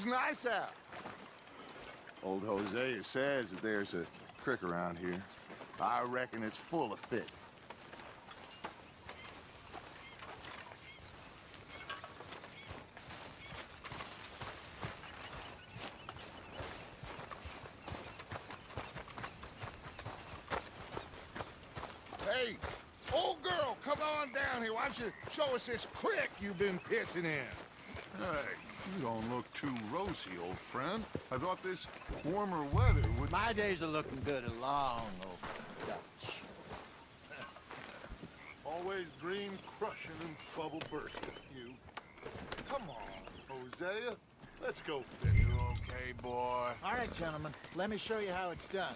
nice out. Old Hosea says that there's a creek around here. I reckon it's full of fish. Hey, old girl, come on down here. Why don't you show us this creek you've been pissing in? Hey, you don't look too rosy, old friend. I thought this warmer weather would... My days are looking good along over Dutch. Always dream crushing and bubble bursting, you. Come on, Hosea. Let's go fish. You okay, boy? All right, gentlemen, let me show you how it's done.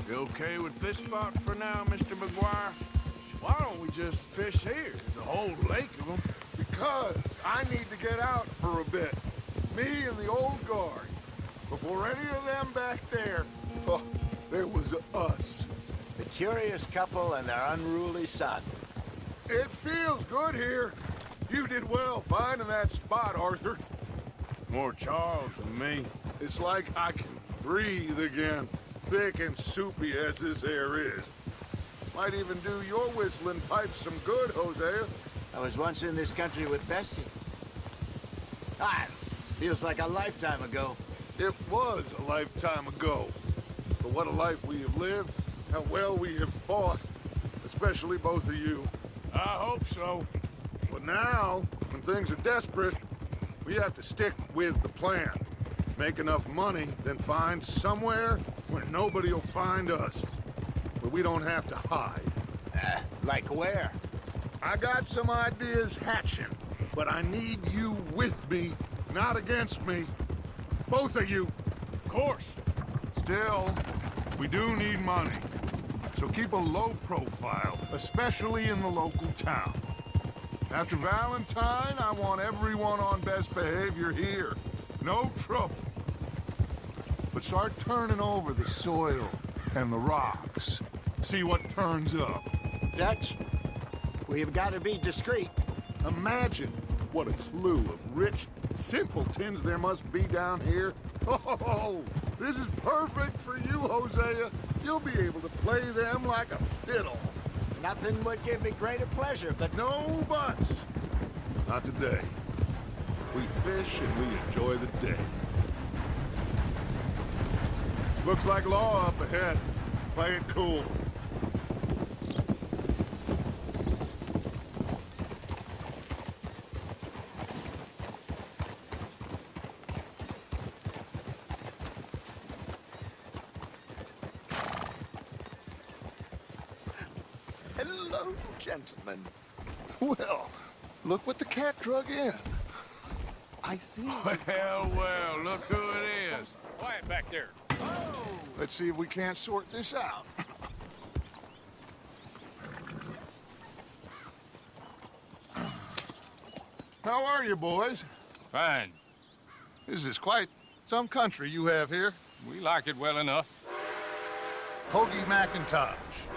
You okay with this spot for now, Mr. McGuire? Why don't we just fish here? There's a whole lake of them. Because I need to get out for a bit. Me and the old guard. Before any of them back there, oh, there was us. The curious couple and their unruly son. It feels good here. You did well finding that spot, Arthur. More Charles than me. It's like I can breathe again, thick and soupy as this air is. Might even do your whistling pipes some good, Hosea. I was once in this country with Bessie. Ah, feels like a lifetime ago. It was a lifetime ago. But what a life we have lived, how well we have fought, especially both of you. I hope so. But now, when things are desperate, we have to stick with the plan. Make enough money, then find somewhere where nobody will find us. Where we don't have to hide. Like where? I got some ideas hatching, but I need you with me, not against me. Both of you. Of course. Still, we do need money. So keep a low profile, especially in the local town. After Valentine, I want everyone on best behavior here. No trouble. But start turning over the soil and the rocks. See what turns up. Dutch, we've got to be discreet. Imagine what a slew of rich simpletons there must be down here. Oh, this is perfect for you, Hosea. You'll be able to play them like a fiddle. Nothing would give me greater pleasure, but No buts. Not today. We fish and we enjoy the day. Looks like law up ahead. Play it cool. Hello, gentlemen. Well, look what the cat drug in. I see. Well, look who it is. Quiet back there. Let's see if we can't sort this out. How are you, boys? Fine. This is quite some country you have here. We like it well enough. Hoagie McIntosh,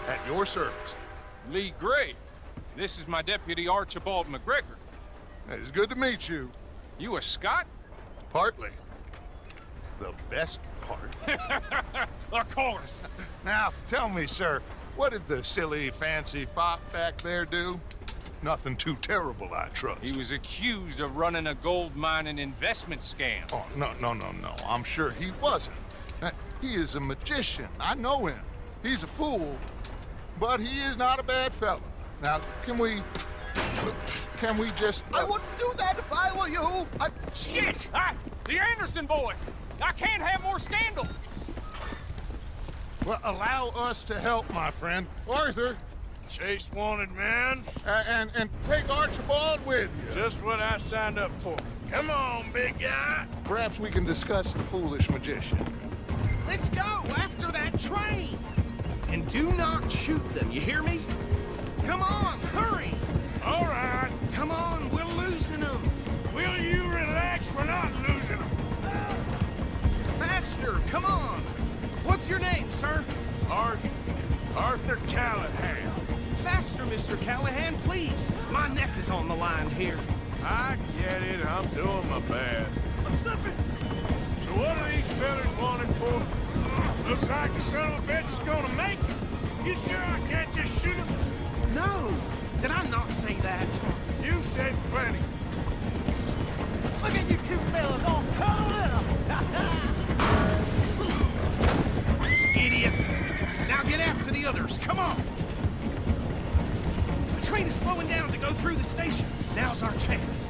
at your service. Lee Gray. This is my deputy Archibald McGregor. It's good to meet you. You a Scot? Partly. The best part. Of course. Now, tell me, sir, what did the silly, fancy fop back there do? Nothing too terrible, I trust. He was accused of running a gold mining investment scam. Oh, no. I'm sure he wasn't. He is a magician. I know him. He's a fool, but he is not a bad fellow. Now, can we just... I wouldn't do that if I were you. Shit! The Anderson boys! I can't have more scandal! Well, allow us to help, my friend. Arthur, Chase wanted man. and take Archibald with you. Just what I signed up for. Come on, big guy. Perhaps we can discuss the foolish magician. Let's go after that train. And do not shoot them, you hear me? Come on, hurry. All right. Come on, we're losing them. Will you relax? we're not losing them. Faster, come on! What's your name, sir? Arthur Callahan. Faster, Mr. Callahan, please. My neck is on the line here. I get it. I'm doing my best. I'm slipping. So what are these fellas wanted for? Looks like the son of a bitch is gonna make it. You sure I can't just shoot him? No! Did I not say that? You said plenty. Look at you two fellas all cuddled up. Idiot! Now get after the others, come on! The train is slowing down to go through the station. Now's our chance.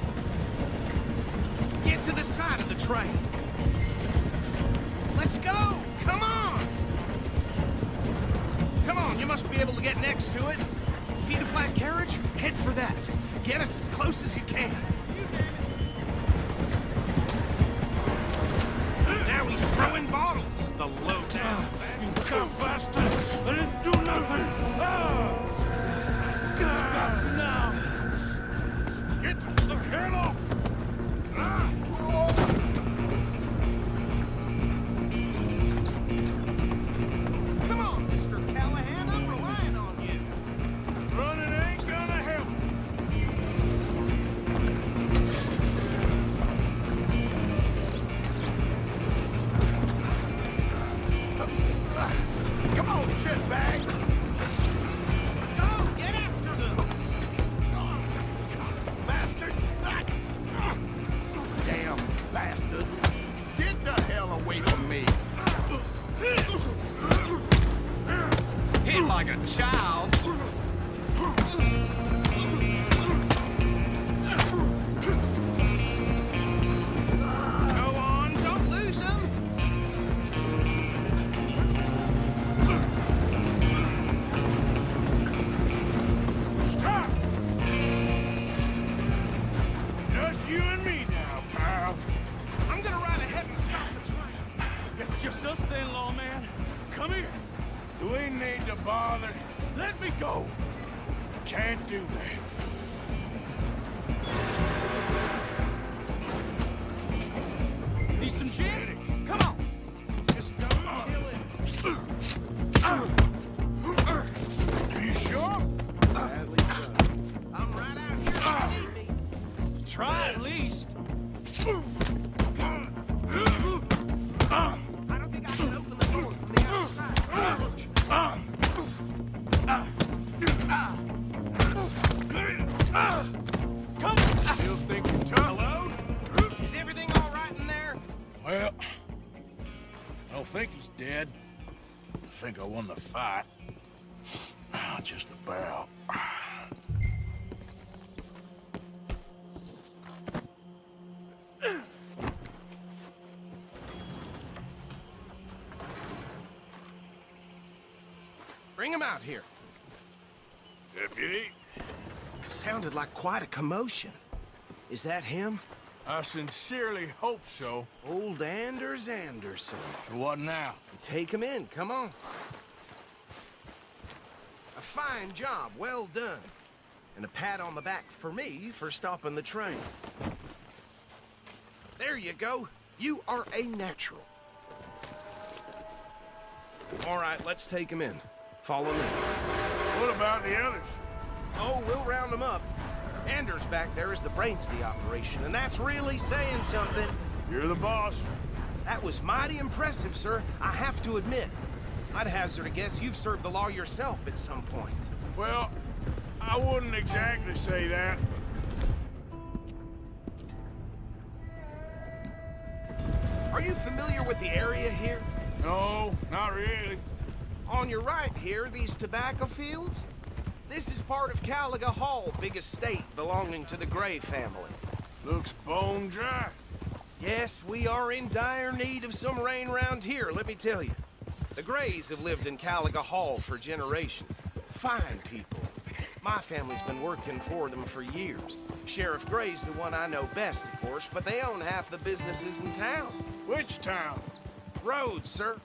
Get to the side of the train. Let's go! Come on! Come on, you must be able to get next to it. See the flat carriage? Head for that. Get us as close as you can. Now he's throwing bottles, the low-down. You cock bastard! I didn't do nothing! Got you now! Get the hell off! Come on, Mr. Callahan, I'm relying on you. Running ain't gonna help. Come on, shitbag! Go, get after them! Bastard! Damn bastard! Get the hell away from me! Hit like a child. Go on, don't lose them. Stop! Just you and me now, pal. I'm gonna ride ahead and stop the train. Guess it's just us then, lawman. Come here. Do we need to bother? Let me go. Can't do that. Need some gin? Come on. Just don't kill it. Are you sure? I'm right out here if you need me. Try at least. I don't think I can open the door from the outside. Come on! Still thinking tough? Hello? Is everything all right in there? Well, I don't think he's dead. I think I won the fight. Just about. Bring him out here. Deputy, Sounded like quite a commotion. Is that him? I sincerely hope so. Old Anders Anderson. What now? Take him in, come on. A fine job, well done. And a pat on the back for me for stopping the train. There you go. You are a natural. All right, let's take him in. Follow me. What about the others? Oh, we'll round them up. Anders back there is the brains of the operation, and that's really saying something. You're the boss. That was mighty impressive, sir. I have to admit. I'd hazard a guess you've served the law yourself at some point. Well, I wouldn't exactly say that. Are you familiar with the area here? No, not really. On your right here, these tobacco fields? This is part of Caliga Hall, big estate belonging to the Gray family. Looks bone dry. Yes, we are in dire need of some rain round here, let me tell you. The Grays have lived in Caliga Hall for generations. Fine people. My family's been working for them for years. Sheriff Gray's the one I know best, of course, but they own half the businesses in town. Which town? Rhodes, sir.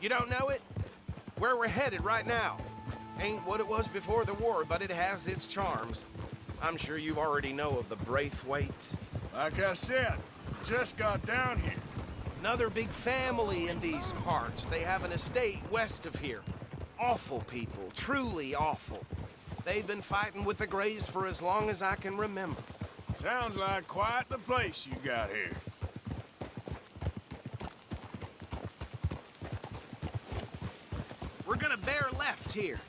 You don't know it? Where we're headed right now. Ain't what it was before the war, but it has its charms. I'm sure you already know of the Braithwaites. Like I said, just got down here. Another big family in these parts. They have an estate west of here. Awful people, truly awful. They've been fighting with the Greys for as long as I can remember. Sounds like quite the place you got here. We're gonna bear left here.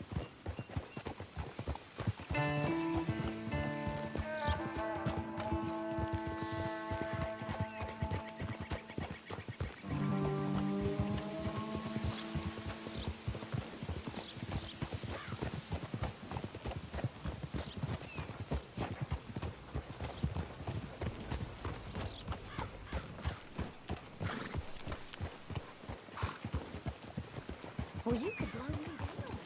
Well, you could blow me down.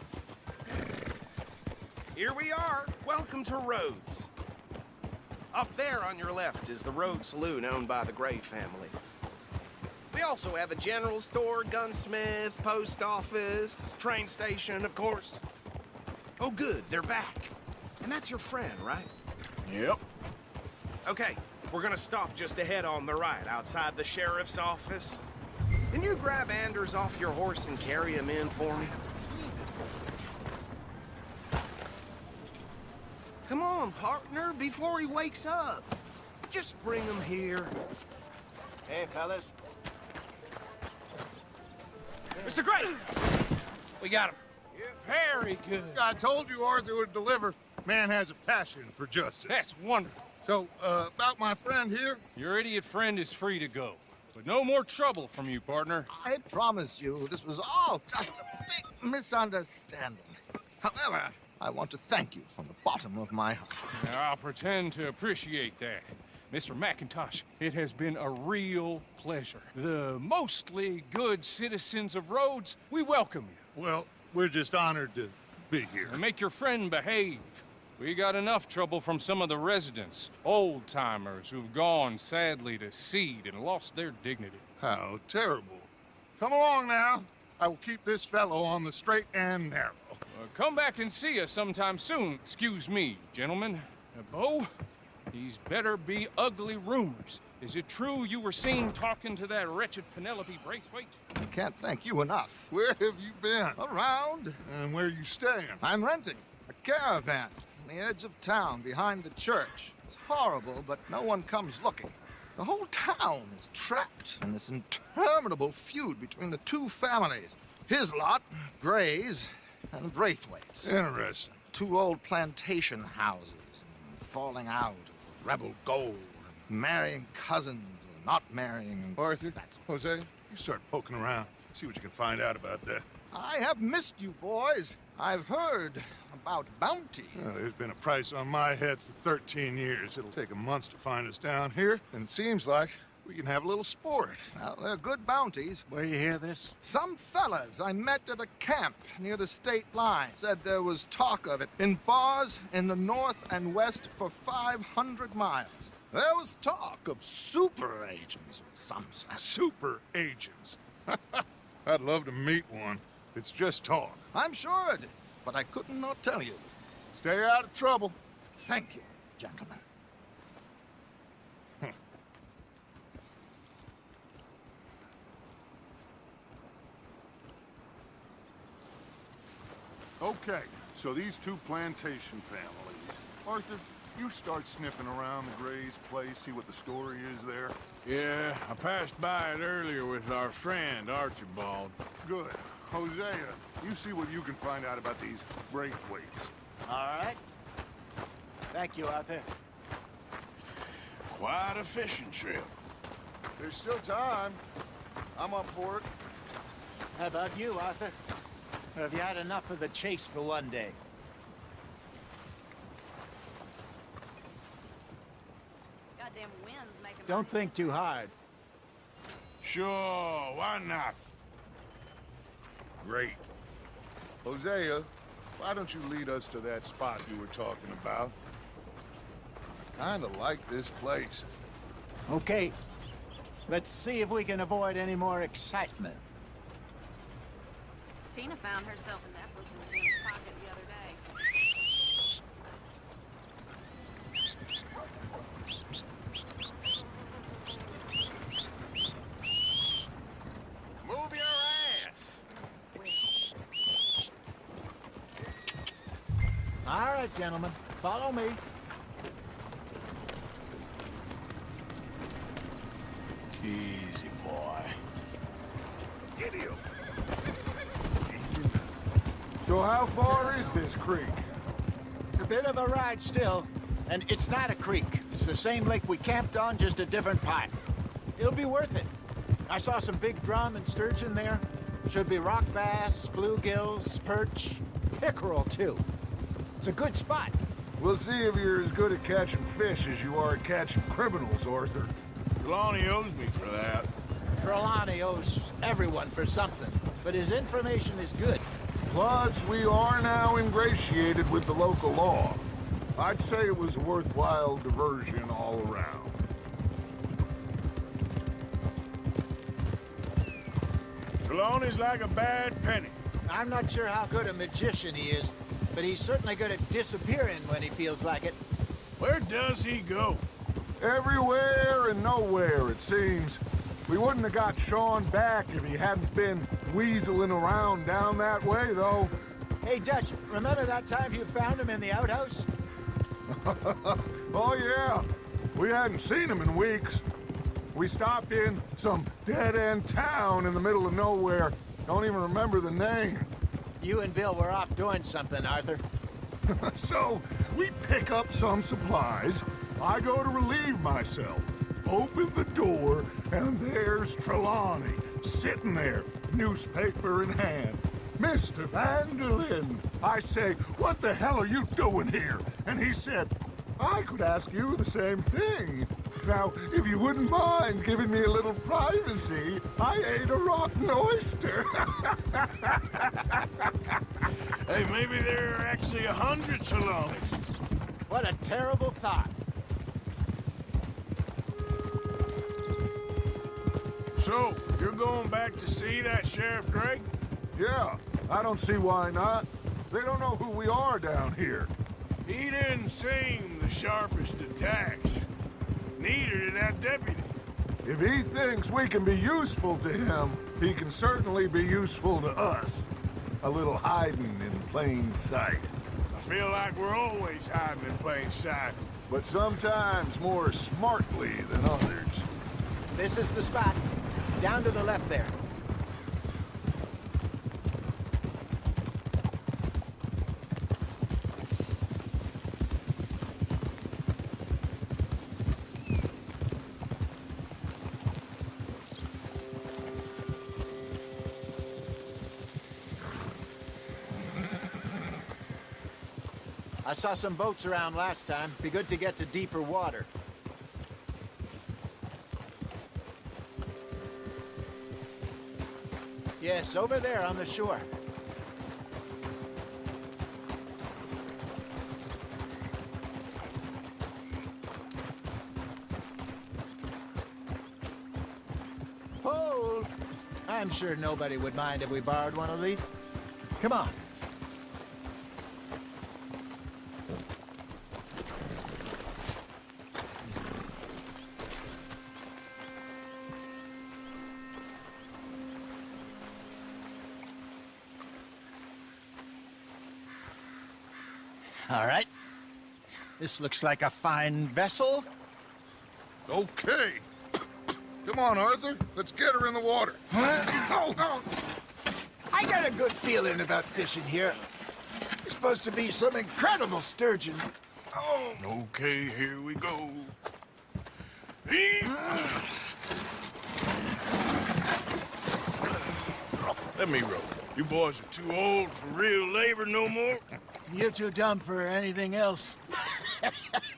Here we are. Welcome to Rhodes. Up there on your left is the Rhodes Saloon owned by the Gray family. We also have a general store, gunsmith, post office, train station, of course. Oh, good, they're back. And that's your friend, right? Yep. Okay, we're gonna stop just ahead on the right, outside the sheriff's office. Can you grab Anders off your horse and carry him in for me? Come on, partner, before he wakes up. Just bring him here. Hey, fellas. Mr. Gray! We got him. Very good. I told you Arthur would deliver. Man has a passion for justice. That's wonderful. So, about my friend here? Your idiot friend is free to go. But no more trouble from you, partner. I promise you, this was all just a big misunderstanding. However, I want to thank you from the bottom of my heart. Now, I'll pretend to appreciate that. Mr. McIntosh, it has been a real pleasure. The mostly good citizens of Rhodes, we welcome you. Well, we're just honored to be here. And make your friend behave. We got enough trouble from some of the residents, old-timers who've gone, sadly, to seed and lost their dignity. How terrible. Come along now. I will keep this fellow on the straight and narrow. Come back and see us sometime soon. Excuse me, gentlemen. Bo, these better be ugly rumors. Is it true you were seen talking to that wretched Penelope Braithwaite? I can't thank you enough. Where have you been? Around, And where are you staying? I'm renting a caravan on the edge of town behind the church. It's horrible, but no one comes looking. The whole town is trapped in this interminable feud between the two families. His lot, Gray's, and Braithwaite's. Interesting. Two old plantation houses, and falling out of rebel gold, and marrying cousins or not marrying. And Arthur, Jose, you start poking around. See what you can find out about that. I have missed you, boys. I've heard about bounty. Well, there's been a price on my head for 13 years. It'll take 'em months to find us down here, and it seems like we can have a little sport. Well, they're good bounties. Where you hear this? Some fellas I met at a camp near the state line said there was talk of it in bars in the north and west for 500 miles. There was talk of super agents of some sort. Super agents. I'd love to meet one. It's just talk. I'm sure it is, but I couldn't not tell you. Stay out of trouble. Thank you, gentlemen. Okay, so these two plantation families. Arthur, you start sniffing around the Gray's place, see what the story is there. Yeah, I passed by it earlier with our friend, Archibald. Good. Hosea, you see what you can find out about these Braithwaites. All right. Thank you, Arthur. Quite a fishing trip. There's still time. I'm up for it. How about you, Arthur? Or have you had enough of the chase for one day? Goddamn wind's making Don't think too hard. Sure, why not? Great. Hosea, why don't you lead us to that spot you were talking about? I kinda like this place. Okay. Let's see if we can avoid any more excitement. Tina found herself a necklace in Jim's pocket the other day. right, gentlemen. Follow me. Easy, boy. Get him! So how far is this creek? It's a bit of a ride still, and it's not a creek. It's the same lake we camped on, just a different part. It'll be worth it. I saw some big drum and sturgeon there. Should be rock bass, bluegills, perch, pickerel too. It's a good spot. We'll see if you're as good at catching fish as you are at catching criminals, Arthur. Trelawney owes me for that. Trelawney owes everyone for something, but his information is good. Plus, we are now ingratiated with the local law. I'd say it was a worthwhile diversion all around. Trelawney's like a bad penny. I'm not sure how good a magician he is, but he's certainly good at disappearing when he feels like it. Where does he go? Everywhere and nowhere, it seems. We wouldn't have got Sean back if he hadn't been weaseling around down that way, though. Hey, Dutch, remember that time you found him in the outhouse? Oh, yeah. We hadn't seen him in weeks. We stopped in some dead-end town in the middle of nowhere. Don't even remember the name. You and Bill were off doing something, Arthur. So, we pick up some supplies. I go to relieve myself. Open the door, and there's Trelawney, sitting there, newspaper in hand. Mr. Vanderlyn. I say, what the hell are you doing here? And he said, I could ask you the same thing. Now, if you wouldn't mind giving me a little privacy, I ate a rotten oyster. Hey, maybe there are actually 100 Trelawneys. What a terrible thought. So, you're going back to see that Sheriff Gregg? Yeah, I don't see why not. They don't know who we are down here. He didn't seem the sharpest attacks. Neither did that deputy. If he thinks we can be useful to him, he can certainly be useful to us. A little hiding in plain sight. I feel like we're always hiding in plain sight. But sometimes more smartly than others. This is the spot. Down to the left there. I saw some boats around last time. Be good to get to deeper water. Yes, over there on the shore. Hold! I'm sure nobody would mind if we borrowed one of these. Come on. All right. This looks like a fine vessel. Okay. Come on, Arthur. Let's get her in the water. Oh. I got a good feeling about fishing here. It's supposed to be some incredible sturgeon. Oh. Okay, here we go. Let me row. You boys are too old for real labor no more. You're too dumb for anything else.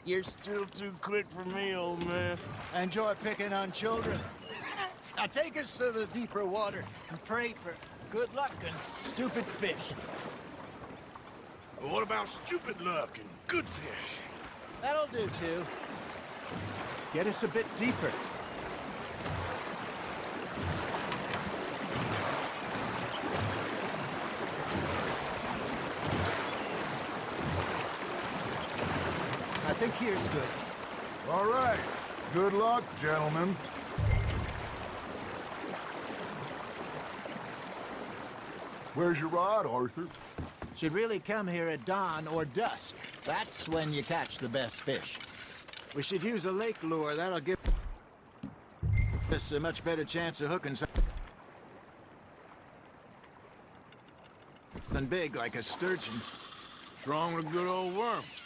You're still too quick for me, old man. I enjoy picking on children. Now take us to the deeper water and pray for good luck and stupid fish. But what about stupid luck and good fish? That'll do, too. Get us a bit deeper. I think here's good. All right. Good luck, gentlemen. Where's your rod, Arthur? Should really come here at dawn or dusk. That's when you catch the best fish. We should use a lake lure. That'll give us a much better chance of hooking something big like a sturgeon. What's wrong with good old worms?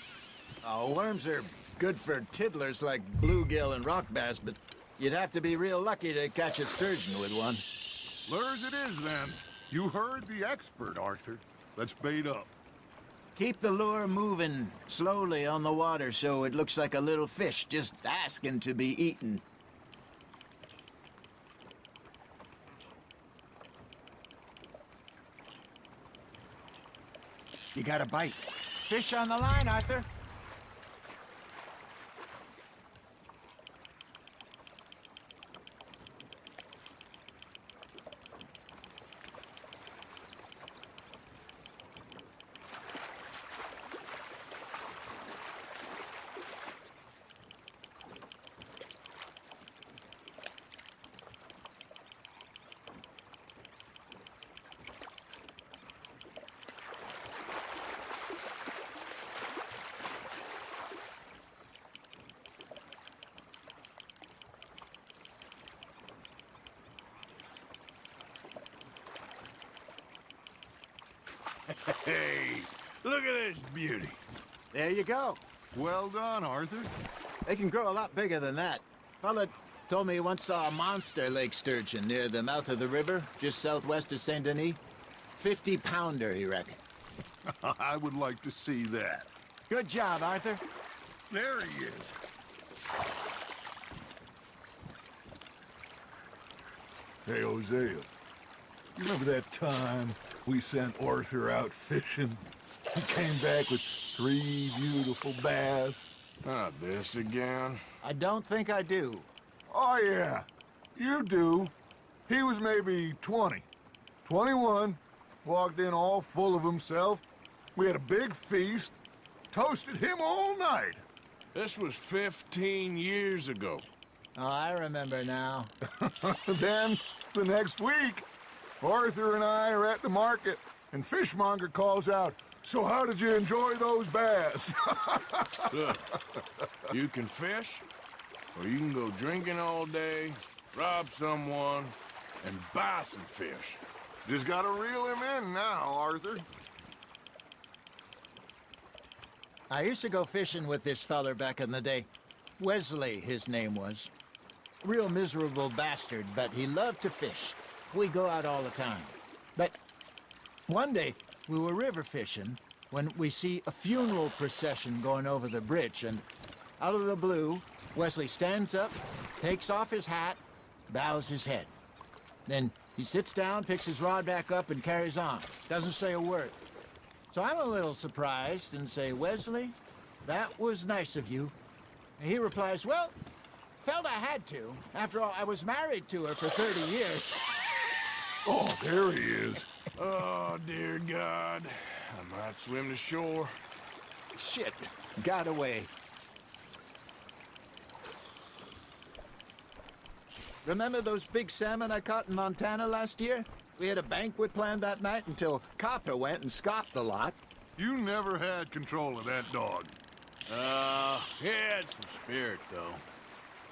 Oh, worms are good for tiddlers like bluegill and rock bass, but you'd have to be real lucky to catch a sturgeon with one. Lures it is, then. You heard the expert, Arthur. Let's bait up. Keep the lure moving slowly on the water so it looks like a little fish just asking to be eaten. You got a bite. Fish on the line, Arthur. Hey, look at this beauty. There you go. Well done, Arthur. They can grow a lot bigger than that. Fella told me he once saw a monster lake sturgeon near the mouth of the river, just southwest of Saint Denis. 50-pounder, he reckoned. I would like to see that. Good job, Arthur. There he is. Hey, Hosea. You remember that time we sent Arthur out fishing? He came back with 3 beautiful bass. Not this again. I don't think I do. Oh, yeah. You do. He was maybe 20. 21. Walked in all full of himself. We had a big feast. Toasted him all night. This was 15 years ago. Oh, I remember now. Then, the next week, Arthur and I are at the market, and Fishmonger calls out, "So how did you enjoy those bass?" Look, you can fish, or you can go drinking all day, rob someone, and buy some fish. Just gotta reel him in now, Arthur. I used to go fishing with this feller back in the day. Wesley, his name was. Real miserable bastard, but he loved to fish. We go out all the time. But one day, we were river fishing when we see a funeral procession going over the bridge, and out of the blue, Wesley stands up, takes off his hat, bows his head. Then he sits down, picks his rod back up, and carries on. Doesn't say a word. So I'm a little surprised and say, "Wesley, that was nice of you." And he replies, "Well, felt I had to. After all, I was married to her for 30 years. Oh, there he is. Oh, dear God. I might swim to shore. Shit, got away. Remember those big salmon I caught in Montana last year? We had a banquet planned that night until Copper went and scoffed the lot. You never had control of that dog. He had some spirit, though.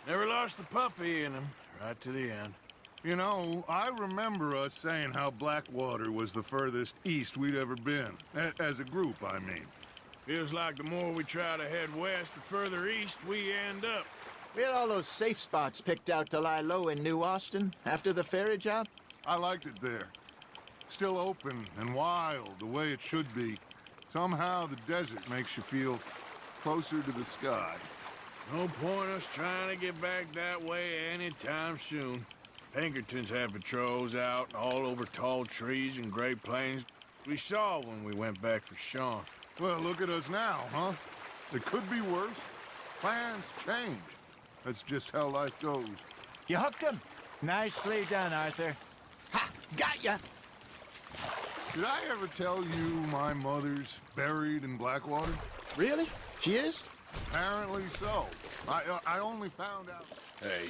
Never lost the puppy in him, right to the end. You know, I remember us saying how Blackwater was the furthest east we'd ever been. As a group, I mean. Feels like the more we try to head west, the further east we end up. We had all those safe spots picked out to lie low in New Austin after the ferry job. I liked it there. Still open and wild, the way it should be. Somehow the desert makes you feel closer to the sky. No point us trying to get back that way anytime soon. Pinkertons had patrols out all over tall trees and Great Plains. We saw when we went back for Sean. Well, look at us now, huh? It could be worse. Plans change. That's just how life goes. You hooked him. Nicely done, Arthur. Ha! Got ya! Did I ever tell you my mother's buried in Blackwater? Really? She is? Apparently so. I only found out. Hey,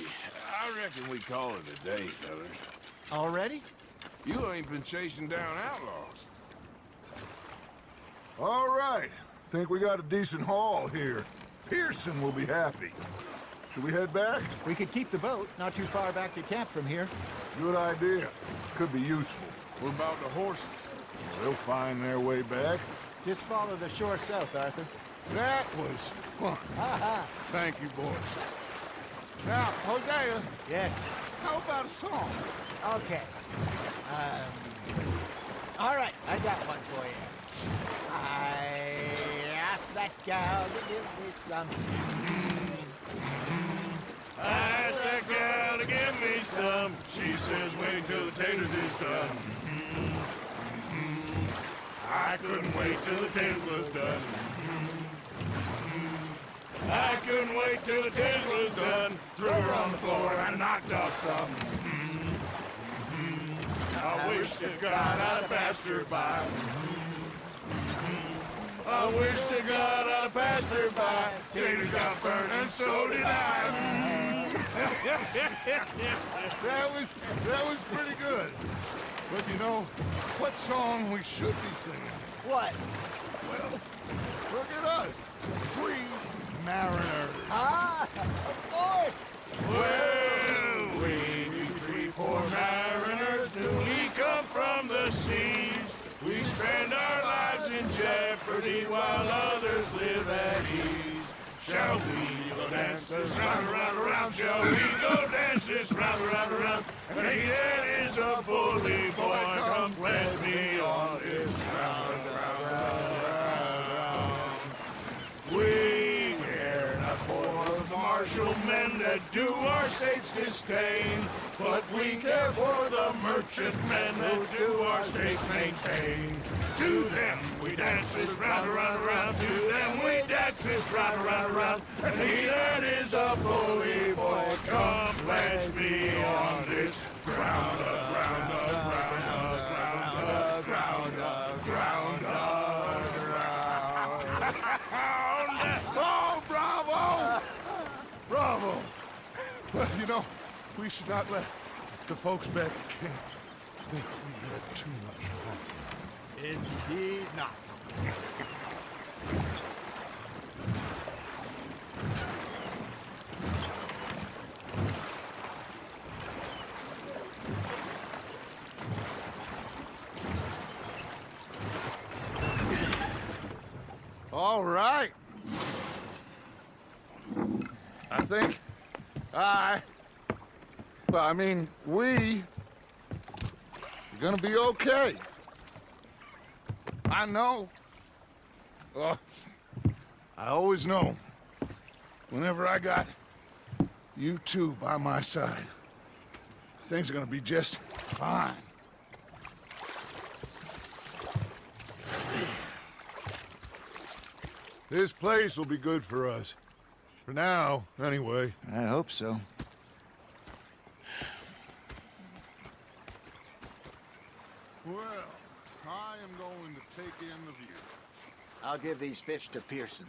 I reckon we call it a day, fellas. Already? You ain't been chasing down outlaws. All right. Think we got a decent haul here. Pearson will be happy. Should we head back? We could keep the boat not too far back to camp from here. Good idea. Could be useful. What about the horses? They'll find their way back. Just follow the shore south, Arthur. That was fun. Thank you, boys. Now, Hosea, Yes. how about a song? Okay. All right, I got one for you. I asked that gal to give me some. I asked that gal to give me some. She says wait till the taters is done. I couldn't wait till the taters was done. I couldn't wait till the taters was done. Threw her on the floor and knocked off some. I wish to God I'd passed her by. I wish to God I'd passed her by. Taters got burned and so did I. That was pretty good. But you know, what song we should be singing? What? Well, look at us. Free mariners. Ah, of course. Well, we three poor mariners, we come from the seas. We spend our lives in jeopardy while others live at ease. Shall we go dance this round, round, round? Shall we go dance this round, round, round? And he that is a bully boy, come pledge me on this round, round, round, round. We care not for the martial men that do our state's disdain, but we care for the merchant men that do our state's maintain. To them we dance this round, round, round. To them we dance this round, round, round. And he that is a bully boy, come pledge me on this ground, ground, ground, ground, ground, ground, ground. Oh, bravo! Bravo! Well, you know, we should not let the folks back at camp think that we had too much fun. Indeed not. All right. I think we are gonna be okay. I know. I always know. Whenever I got you two by my side, things are gonna be just fine. This place will be good for us. For now, anyway. I hope so. Well, I am going to take in the view. I'll give these fish to Pearson.